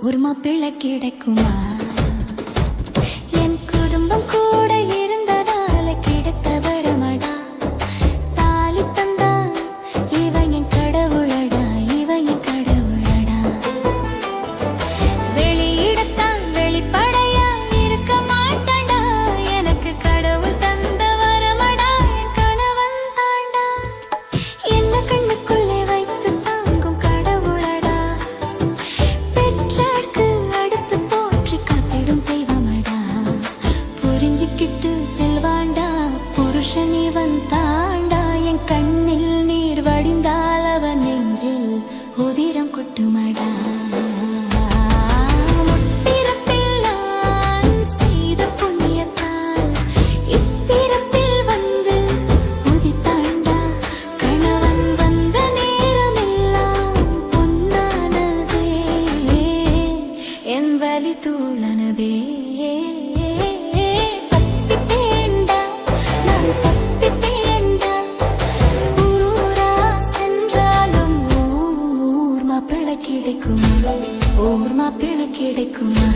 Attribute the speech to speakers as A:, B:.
A: ஒரு மாப்பிள்ளை கிடைக்குமா? என் குடும்பம் கூட இருந்ததால கிடைத்த வரமடா. தாலி தந்தா இவன் என் கடவுளடா, இவன் என் கடவுளடா. வெளியிடத்தான் வெளிப்படையா இருக்க மாட்டாண்டா. எனக்கு கடவுள் தந்த வரமடா, என் கணவன் தாண்டா. என்ன கண்ணுக்குள்ளே வைத்து தாங்கும் கடவுளடா. புரிஞ்சுக்கிட்டு செல்வாண்டா, புருஷன் இவன் தாண்டா. என் கண்ணில் நீர் வடிந்தால் அவன் நெஞ்சில் உதிரம் கொட்டுமடா. முற்பிறப்பில் நான் செய்த புண்ணியத்தால் இப்பிறப்பில் வந்து உதித்தாண்டா. கணவன் வந்த நேரமெல்லாம் பொன்னானதே, என் வலி தூளனதே. கிடைக்குமா? ஓர் மாப்பிள்ளை கிடைக்குமா?